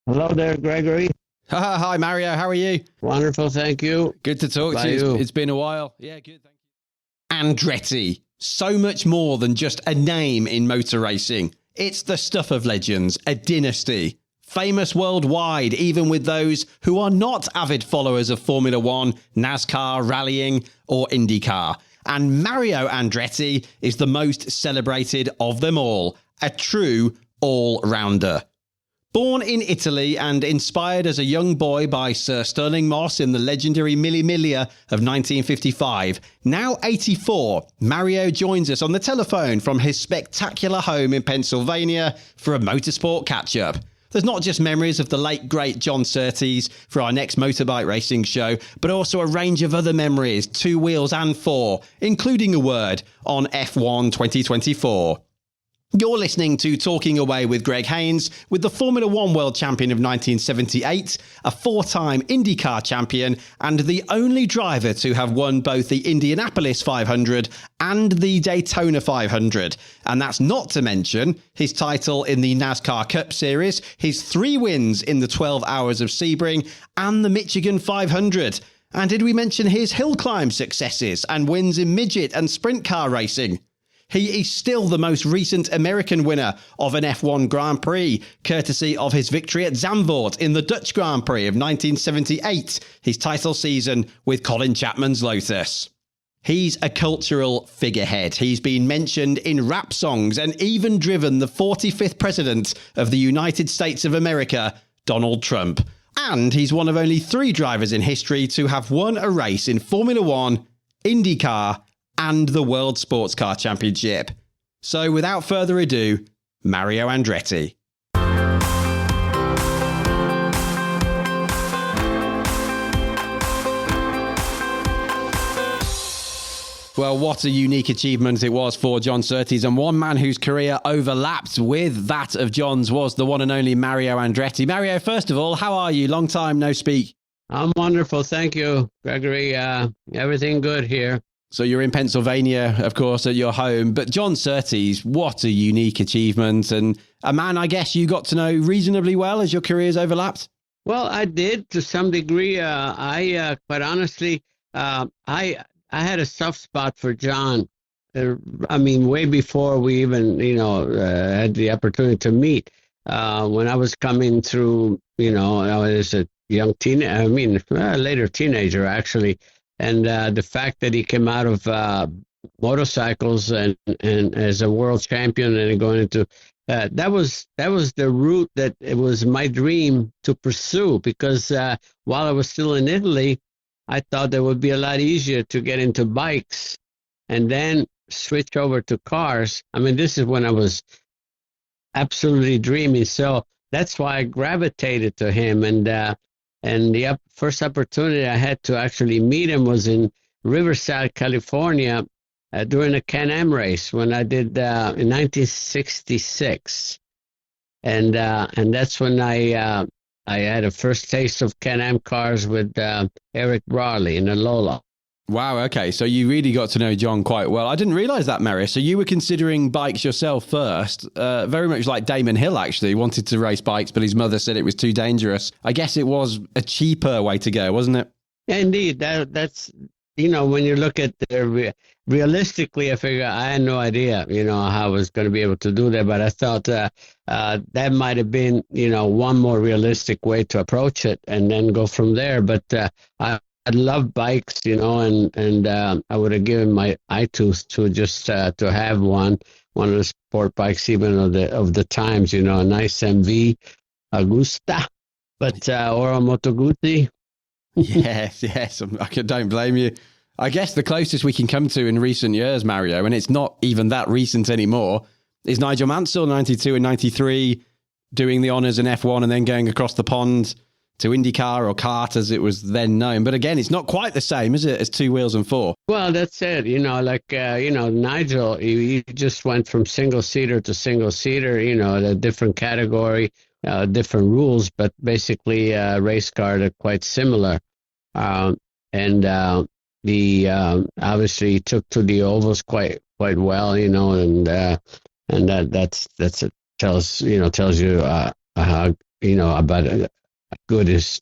Hello there, Gregory. Hi, Mario. How are you? Wonderful, thank you. Good to talk to you. It's been a while. Yeah, good, thank you. Andretti. So much more than just a name in motor racing. It's the stuff of legends, a dynasty. Famous worldwide, even with those who are not avid followers of Formula One, NASCAR, rallying, or IndyCar. And Mario Andretti is the most celebrated of them all. A true all-rounder. Born in Italy and inspired as a young boy by Sir Stirling Moss in the legendary Mille Miglia of 1955, now 84, Mario joins us on the telephone from his spectacular home in Pennsylvania for a motorsport catch-up. There's not just memories of the late, great John Surtees for our next motorbike racing show, but also a range of other memories, 2 wheels and 4, including a word on F1 2024. You're listening to Talking Away with Greg Haines, with the Formula One World Champion of 1978, a 4-time IndyCar champion, and the only driver to have won both the Indianapolis 500 and the Daytona 500. And that's not to mention his title in the NASCAR Cup Series, his 3 wins in the 12 Hours of Sebring, and the Michigan 500. And did we mention his hill climb successes and wins in midget and sprint car racing? He is still the most recent American winner of an F1 Grand Prix, courtesy of his victory at Zandvoort in the Dutch Grand Prix of 1978, his title season with Colin Chapman's Lotus. He's a cultural figurehead. He's been mentioned in rap songs and even driven the 45th president of the United States of America, Donald Trump. And he's one of only 3 drivers in history to have won a race in Formula One, IndyCar, and the World Sports Car Championship. So without further ado, Mario Andretti. Well, what a unique achievement it was for John Surtees, and one man whose career overlapped with that of John's was the one and only Mario Andretti. Mario, first of all, how are you? Long time no speak. I'm wonderful, thank you, Gregory. Everything good here. So you're in Pennsylvania, of course, at your home. But John Surtees, what a unique achievement. And a man, I guess, you got to know reasonably well as your careers overlapped? Well, I did to some degree. I quite honestly, I had a soft spot for John. Way before we even, had the opportunity to meet. When I was coming through, I was a young later teenager, actually. And the fact that he came out of motorcycles and as a world champion and going into that was the route that it was my dream to pursue, because while I was still in Italy, I thought it would be a lot easier to get into bikes and then switch over to cars. This is when I was absolutely dreaming. So that's why I gravitated to him. And the first opportunity I had to actually meet him was in Riverside, California, during a Can-Am race when I did in 1966, and that's when I had a first taste of Can-Am cars with Eric Raleigh in a Lola. Wow, okay, so you really got to know John quite well. I didn't realise that, Mario. So you were considering bikes yourself first, very much like Damon Hill, actually. He wanted to race bikes, but his mother said it was too dangerous. I guess it was a cheaper way to go, wasn't it? Yeah, indeed. That's, when you look at realistically, I figure I had no idea, how I was going to be able to do that. But I thought that might have been, one more realistic way to approach it and then go from there. But I love bikes, and I would have given my eye tooth to just to have one of the sport bikes, even of the times, a nice MV Agusta, but or a Moto Guzzi. Yes, I don't blame you. I guess the closest we can come to in recent years, Mario, and it's not even that recent anymore, is Nigel Mansell, 92 and 93, doing the honours in F1 and then going across the pond to IndyCar or kart as it was then known. But again, it's not quite the same, is it, as 2 wheels and 4? Well, that's it. Nigel, he just went from single-seater to single-seater, a different category, different rules, but basically race car are quite similar. The obviously took to the ovals quite well, and that tells you how about good as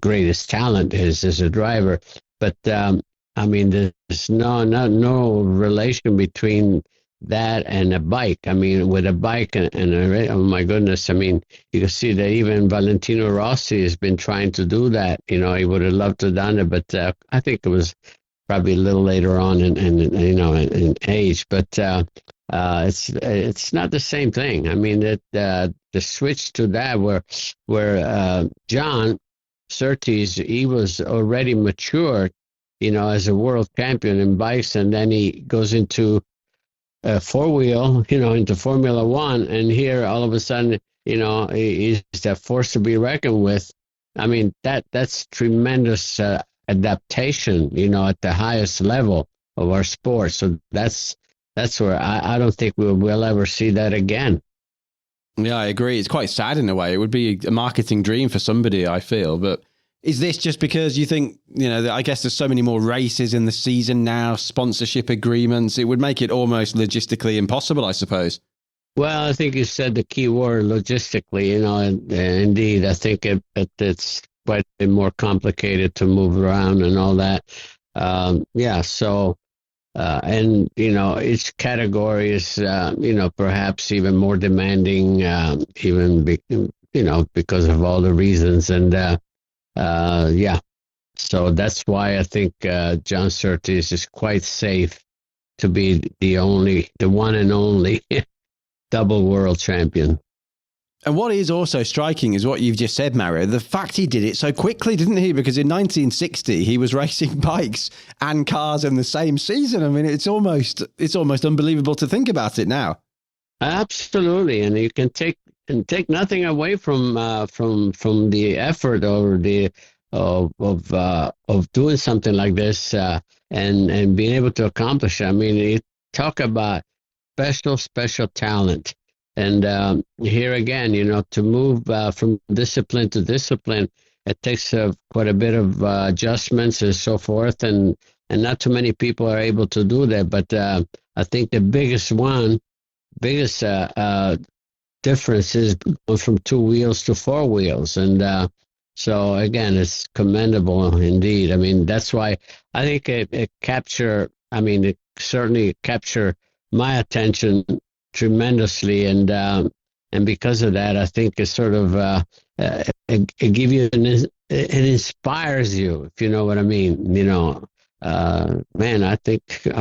great as talent is as a driver. But I mean, there's no relation between that and a bike. I mean, with a bike oh my goodness, I mean, you can see that even Valentino Rossi has been trying to do that. He would have loved to have done it, but I think it was probably a little later on in age. But it's not the same thing. I mean, the switch to that where John Surtees, he was already mature, as a world champion in bikes, and then he goes into four-wheel, into Formula One, and here all of a sudden, he's a force to be reckoned with. I mean, that's tremendous adaptation, at the highest level of our sport. So that's where I don't think we'll ever see that again. Yeah, I agree. It's quite sad in a way. It would be a marketing dream for somebody, I feel. But is this just because you think, I guess there's so many more races in the season now, sponsorship agreements, it would make it almost logistically impossible, I suppose? Well, I think you said the key word, logistically, indeed. I think it's quite a bit more complicated to move around and all that. So... and, each category is, perhaps even more demanding, because of all the reasons. And, so that's why I think John Surtees is quite safe to be the one and only double world champion. And what is also striking is what you've just said, Mario. The fact he did it so quickly, didn't he? Because in 1960, he was racing bikes and cars in the same season. I mean, it's almost unbelievable to think about it now. Absolutely, and you can take nothing away from the effort or the of doing something like this and being able to accomplish it. I mean, you talk about special talent. And here again, to move from discipline to discipline, it takes quite a bit of adjustments and so forth, and not too many people are able to do that. But I think the biggest difference is going from two wheels to four wheels, and so again, it's commendable indeed. I mean, that's why I think it certainly captured my attention tremendously, and because of that, I think it sort of it gives you it inspires you, if you know what I mean. Man, I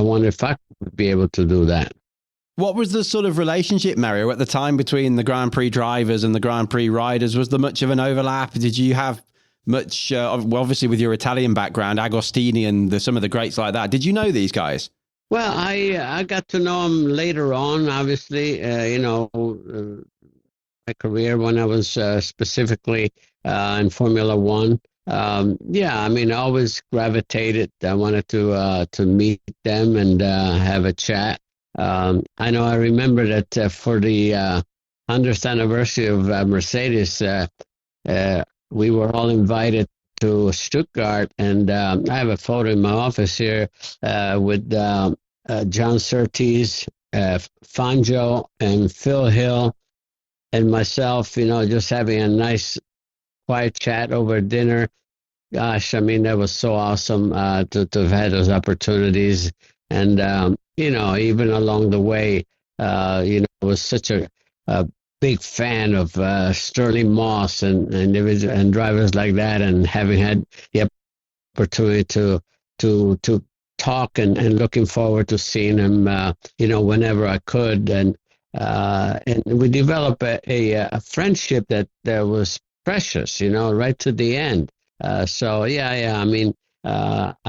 wonder if I would be able to do that. What was the sort of relationship, Mario, at the time between the Grand Prix drivers and the Grand Prix riders? Was there much of an overlap? Did you have much? Obviously, with your Italian background, Agostini and some of the greats like that. Did you know these guys? Well, I got to know him later on, obviously, my career when I was specifically in Formula One. I always gravitated. I wanted to meet them and have a chat. I remember that for the 100th anniversary of Mercedes, we were all invited to Stuttgart, and I have a photo in my office here with John Surtees, Fangio, and Phil Hill, and myself, just having a nice, quiet chat over dinner. Gosh, I mean, that was so awesome to have had those opportunities. And, even along the way, I was such a big fan of Stirling Moss and drivers like that, and having had the opportunity to talk and looking forward to seeing him, whenever I could. And we developed a friendship that was precious, right to the end. I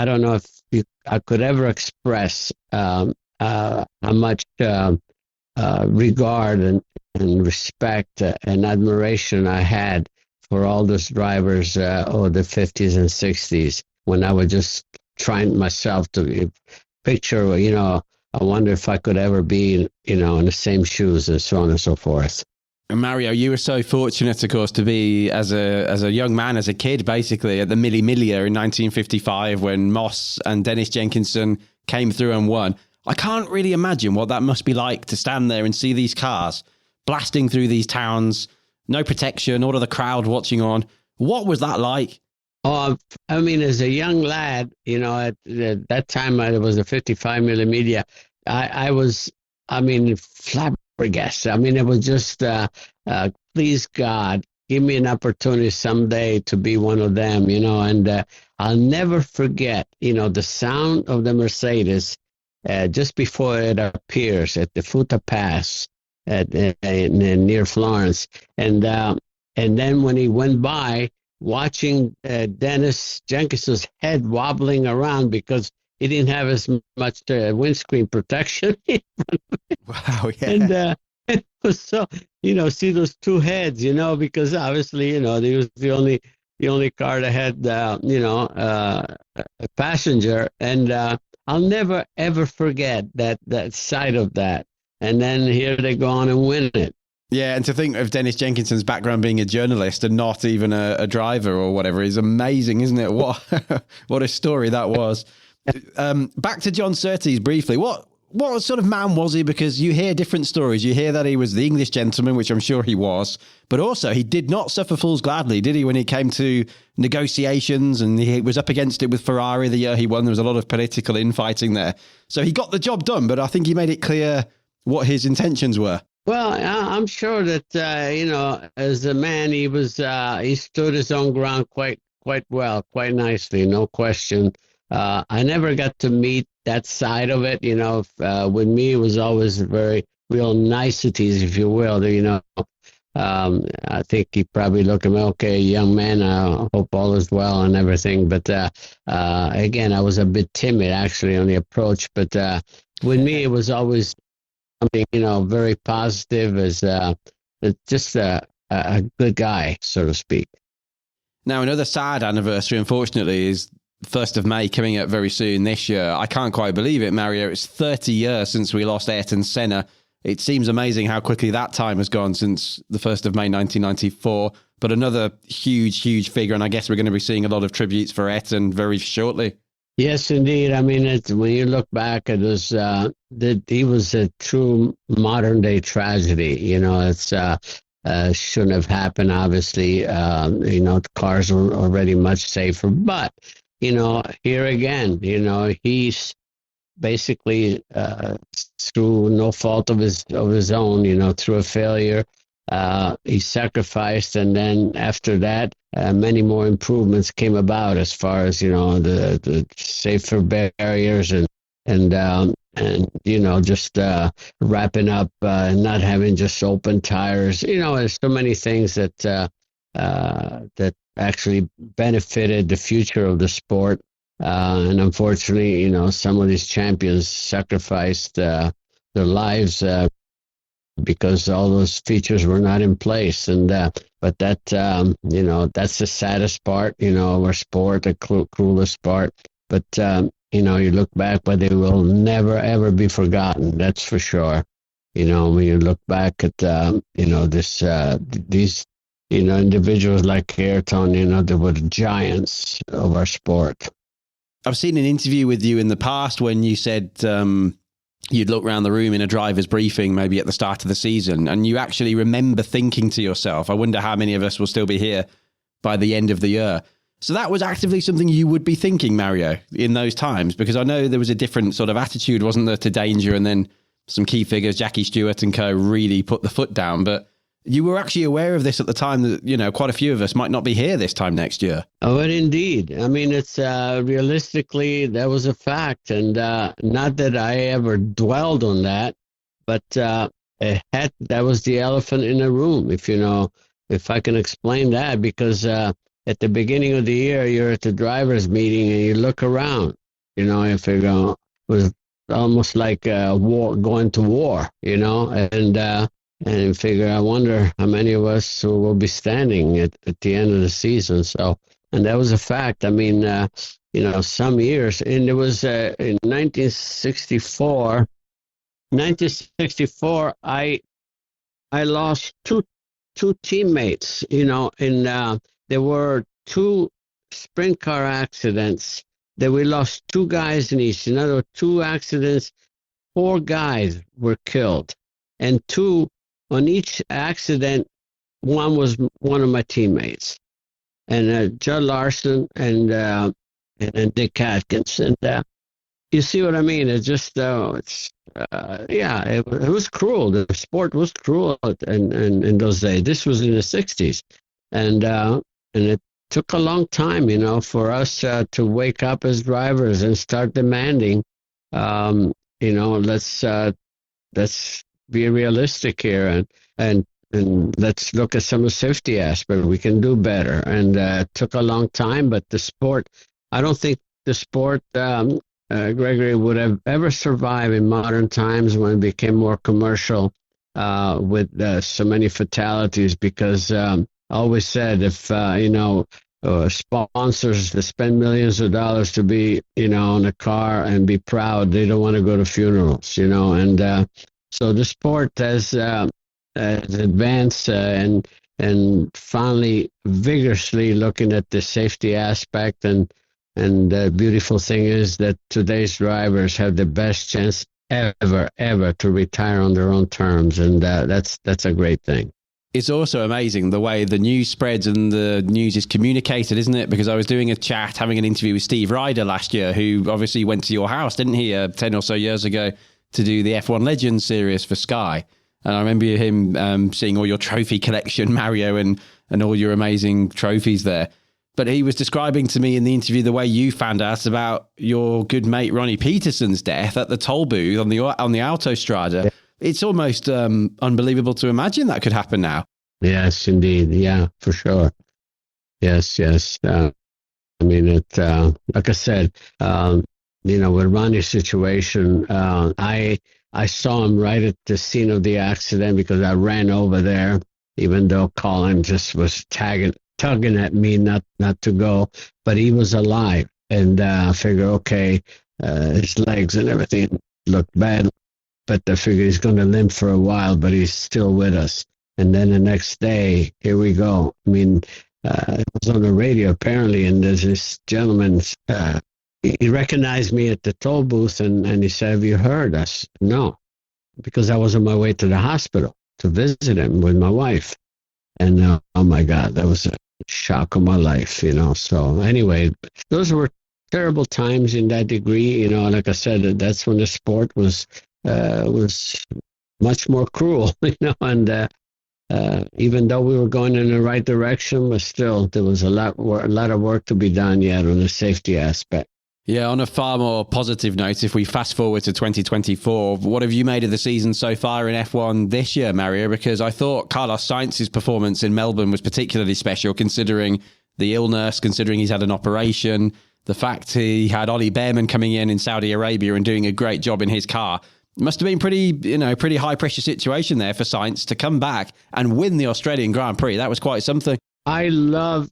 don't know if I could ever express how much regard and respect and admiration I had for all those drivers of the 50s and 60s, when I was just trying myself to picture, I wonder if I could ever be, in the same shoes and so on and so forth. And Mario, you were so fortunate, of course, to be as a young man, as a kid, basically at the Mille Miglia in 1955 when Moss and Dennis Jenkinson came through and won. I can't really imagine what that must be like to stand there and see these cars blasting through these towns, no protection, all of the crowd watching on. What was that like? Oh, I mean, as a young lad, at that time I was a 55 millimeter. I was, flabbergasted. I mean, it was just, please God, give me an opportunity someday to be one of them, and I'll never forget, the sound of the Mercedes just before it appears at the Futa Pass near Florence. And then when he went by, watching Dennis Jenkinson's head wobbling around because he didn't have as much windscreen protection. Wow, yeah. And it was so, see those two heads, because obviously, he was the only car that had, a passenger. And I'll never, ever forget that side of that. And then here they go on and win it. Yeah, and to think of Dennis Jenkinson's background being a journalist and not even a driver or whatever is amazing, isn't it? What a story that was. Back to John Surtees briefly. What sort of man was he? Because you hear different stories. You hear that he was the English gentleman, which I'm sure he was, but also he did not suffer fools gladly, did he, when it came to negotiations, and he was up against it with Ferrari the year he won. There was a lot of political infighting there. So he got the job done, but I think he made it clear what his intentions were. Well, I'm sure that, as a man, he stood his own ground quite well, quite nicely, no question. I never got to meet that side of it. With me, it was always very real niceties, if you will. I think he probably looked at me, okay, young man, I hope all is well and everything. But again, I was a bit timid, actually, on the approach. But with me, it was always something, very positive, as just a good guy, so to speak. Now, another sad anniversary, unfortunately, is 1st of May coming up very soon this year. I can't quite believe it, Mario. It's 30 years since we lost Ayrton Senna. It seems amazing how quickly that time has gone since the 1st of May 1994. But another huge, huge figure, and I guess we're going to be seeing a lot of tributes for Ayrton very shortly. Yes, indeed. I mean, when you look back, it was he was a true modern day tragedy. It's shouldn't have happened. Obviously, the cars were already much safer. But here again, he's basically through no fault of his own, through a failure. He sacrificed, and then after that, many more improvements came about as far as the safer barriers and just wrapping up, not having just open tires. There's so many things that actually benefited the future of the sport. And unfortunately, some of these champions sacrificed their lives because all those features were not in place. And but that that's the saddest part, of our sport, the cruelest part. But you look back, but they will never ever be forgotten. That's for sure. When you look back at these individuals like Ayrton, they were the giants of our sport. I've seen an interview with you in the past when you said you'd look around the room in a driver's briefing, maybe at the start of the season, and you actually remember thinking to yourself, I wonder how many of us will still be here by the end of the year. So that was actively something you would be thinking, Mario, in those times, because I know there was a different sort of attitude, wasn't there, to danger, and then some key figures, Jackie Stewart and co, really put the foot down. But you were actually aware of this at the time that, quite a few of us might not be here this time next year. Oh, but indeed. I mean, it's realistically, that was a fact. And not that I ever dwelled on that, but that was the elephant in the room, if I can explain that, because at the beginning of the year, you're at the driver's meeting and you look around, you figure it was almost like war, going to war, and figure, I wonder how many of us will be standing at the end of the season. So, and that was a fact. I mean, some years, and it was in 1964, I lost two teammates, and there were two sprint car accidents that we lost two guys in each. In other words, two accidents, 4 guys were killed, and 2 on each accident, one was one of my teammates, and Judd Larson and Dick Atkins. And you see what I mean? It just, it was cruel. The sport was cruel in those days. This was in the 60s. And it took a long time, for us to wake up as drivers and start demanding, let's be realistic here and let's look at some of the safety aspects. We can do better. And it took a long time, but the sport, I don't think the sport, Gregory, would have ever survived in modern times when it became more commercial with so many fatalities, because I always said if, sponsors that spend millions of dollars to be, on a car and be proud, they don't want to go to funerals, and so the sport has advanced and finally vigorously looking at the safety aspect, and the beautiful thing is that today's drivers have the best chance ever to retire on their own terms, and that's a great thing. It's also amazing the way the news spreads and the news is communicated, isn't it? Because I was doing a chat, having an interview with Steve Ryder last year, who obviously went to your house, didn't he, 10 or so years ago to do the F1 Legends series for Sky. And I remember him seeing all your trophy collection, Mario, and all your amazing trophies there. But he was describing to me in the interview the way you found out about your good mate Ronnie Peterson's death at the toll booth on the Autostrada. Yeah. It's almost unbelievable to imagine that could happen now. Yes, indeed. Yeah, for sure. Yes. Like I said, with Ronnie's situation, I saw him right at the scene of the accident because I ran over there, even though Colin just was tugging at me not to go, but he was alive. And I figure, okay, his legs and everything looked bad, but I figure he's going to limp for a while, but he's still with us. And then the next day, here we go. It was on the radio apparently, and there's this gentleman, he recognized me at the toll booth, and he said, "Have you heard us?" No, because I was on my way to the hospital to visit him with my wife. And oh my God, that was a shock of my life, So anyway, those were terrible times in that degree, like I said, that's when the sport was much more cruel, and even though we were going in the right direction, but still there was a lot of work to be done yet on the safety aspect. Yeah, on a far more positive note, if we fast forward to 2024, what have you made of the season so far in F1 this year, Mario? Because I thought Carlos Sainz's performance in Melbourne was particularly special, considering the illness, considering he's had an operation, the fact he had Ollie Behrman coming in Saudi Arabia and doing a great job in his car. It must have been pretty high pressure situation there for Sainz to come back and win the Australian Grand Prix. That was quite something. I love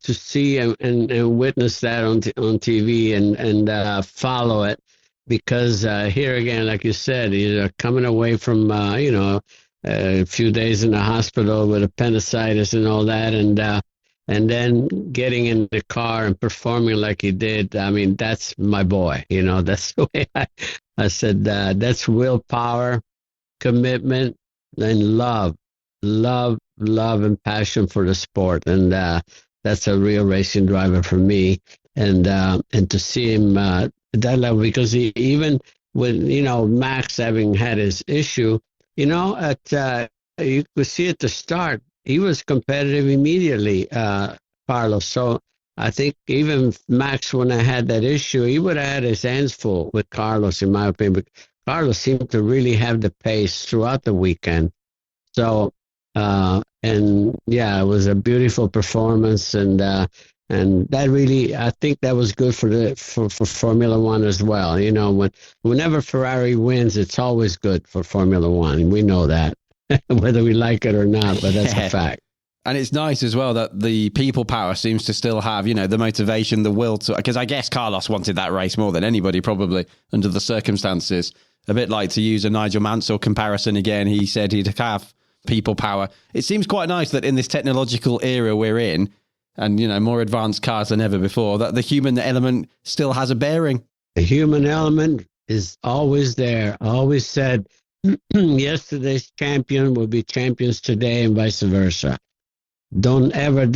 to see and witness that on TV and follow it, because here again, like you said, he's coming away from a few days in the hospital with appendicitis and all that, and then getting in the car and performing like he did. I mean, that's my boy. That's the way I said that's willpower, commitment, and love and passion for the sport, and that's a real racing driver for me. And to see him at that level, because even when Max having had his issue, you could see at the start he was competitive immediately, Carlos. So I think even Max, when I had that issue, he would have had his hands full with Carlos, in my opinion. But Carlos seemed to really have the pace throughout the weekend. So, it was a beautiful performance, and that really, I think that was good for Formula One as well. Whenever Ferrari wins, it's always good for Formula One. We know that, whether we like it or not, but that's a fact. And it's nice as well that the people power seems to still have, the motivation, the will to, because I guess Carlos wanted that race more than anybody probably under the circumstances. A bit like, to use a Nigel Mansell comparison again, he said he'd have people power. It seems quite nice that in this technological era we're in, and, more advanced cars than ever before, that the human element still has a bearing. The human element is always there. I always said, yesterday's champion will be champions today and vice versa. Don't ever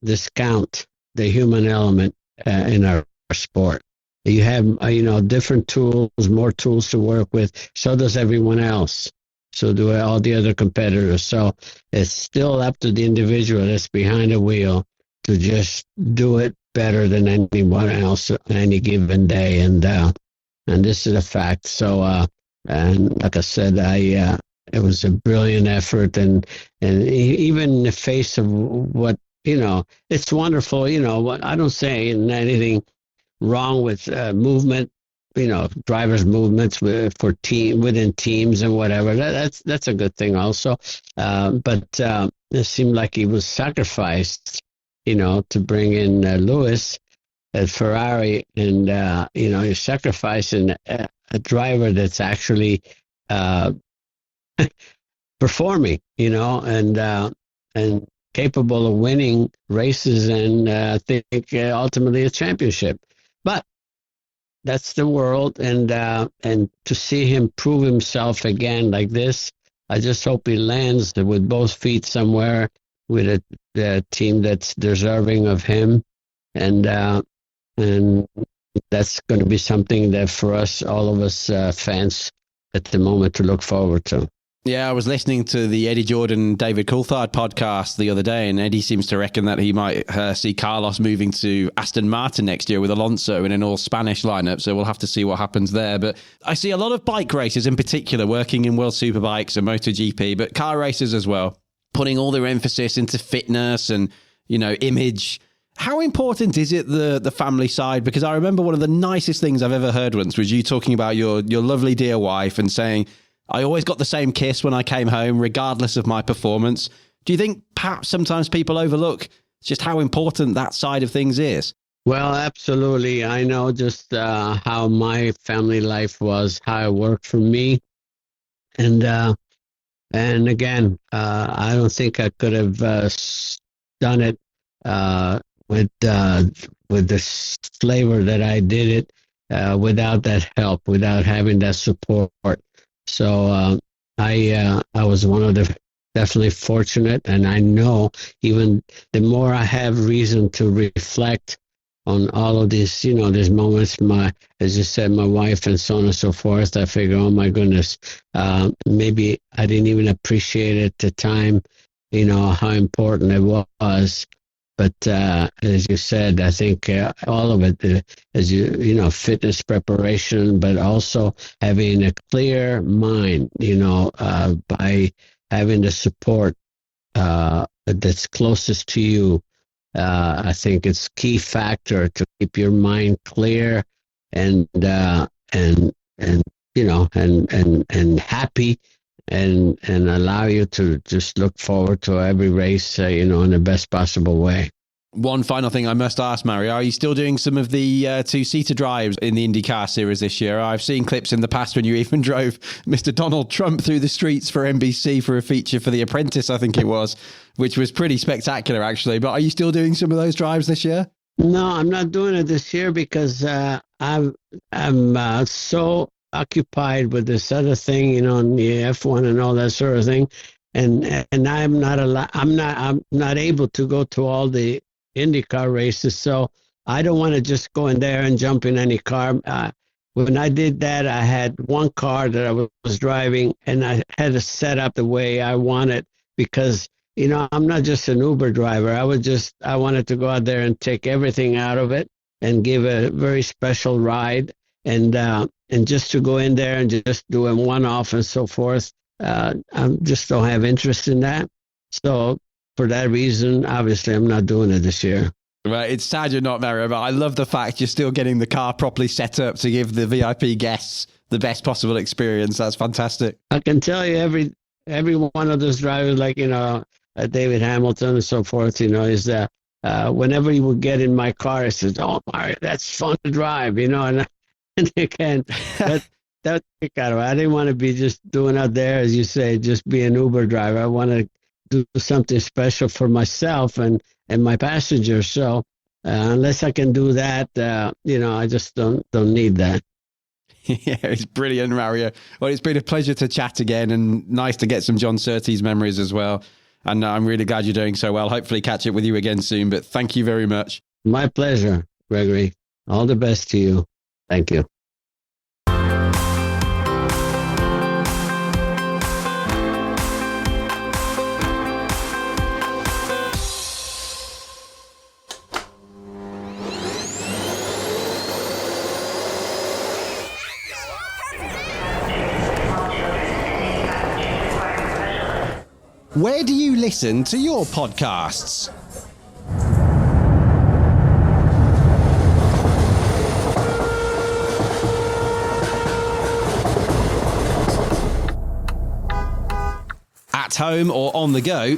discount the human element in our sport. You have, different tools, more tools to work with. So does everyone else. So do all the other competitors. So it's still up to the individual that's behind the wheel to just do it better than anyone else on any given day. And this is a fact. So, and like I said, it was a brilliant effort. And even in the face of what, it's wonderful. What I don't say anything wrong with movement, drivers' movements for within teams and whatever. That's a good thing also. But it seemed like he was sacrificed, to bring in Lewis at Ferrari, and you're sacrificing a driver that's actually performing, and capable of winning races and I think ultimately a championship. But that's the world, and to see him prove himself again like this, I just hope he lands with both feet somewhere with a team that's deserving of him, and that's going to be something that for us, all of us fans at the moment, to look forward to. Yeah, I was listening to the Eddie Jordan, David Coulthard podcast the other day, and Eddie seems to reckon that he might see Carlos moving to Aston Martin next year with Alonso in an all-Spanish lineup, so we'll have to see what happens there. But I see a lot of bike racers in particular working in World Superbikes and MotoGP, but car racers as well, putting all their emphasis into fitness and, image. How important is it, the family side? Because I remember one of the nicest things I've ever heard once was you talking about your lovely dear wife and saying, I always got the same kiss when I came home, regardless of my performance. Do you think perhaps sometimes people overlook just how important that side of things is? Well, absolutely. I know just how my family life was, how it worked for me. And again, I don't think I could have done it with the flavor that I did it without that help, without having that support. So I was one of the definitely fortunate, and I know even the more I have reason to reflect on all of these, these moments, as you said, my wife and so on and so forth, I figure, oh my goodness, maybe I didn't even appreciate it at the time, how important it was. But as you said, I think all of it, fitness preparation, but also having a clear mind, by having the support that's closest to you. I think it's key factor to keep your mind clear and happy, and allow you to just look forward to every race, in the best possible way. One final thing I must ask, Mario, are you still doing some of the two-seater drives in the IndyCar series this year? I've seen clips in the past when you even drove Mr. Donald Trump through the streets for NBC for a feature for The Apprentice, I think it was, which was pretty spectacular, actually. But are you still doing some of those drives this year? No, I'm not doing it this year because I'm so occupied with this other thing, in the F1 and all that sort of thing, and I'm not able to go to all the IndyCar races, so I don't want to just go in there and jump in any car. When I did that, I had one car that I was driving, and I had to set up the way I wanted because I'm not just an Uber driver. I wanted to go out there and take everything out of it and give a very special ride, and just to go in there and just do a one-off and so forth. I just don't have interest in that. So for that reason, obviously, I'm not doing it this year. Right, it's sad you're not, Mario, but I love the fact you're still getting the car properly set up to give the VIP guests the best possible experience. That's fantastic. I can tell you every one of those drivers, like, David Hamilton and so forth, is that whenever he would get in my car, he says, oh, Mario, that's fun to drive, and again, that kick out of it. I didn't want to be just doing out there, as you say, just be an Uber driver. I want to do something special for myself and my passengers. So unless I can do that, I just don't need that. Yeah, it's brilliant, Mario. Well, it's been a pleasure to chat again, and nice to get some John Surtees memories as well. And I'm really glad you're doing so well. Hopefully catch up with you again soon, but thank you very much. My pleasure, Gregory. All the best to you. Thank you. Where do you listen to your podcasts? At home or on the go?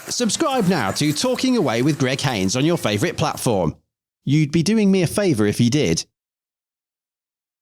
Subscribe now to Talking Away with Greg Haines on your favourite platform. You'd be doing me a favour if you did.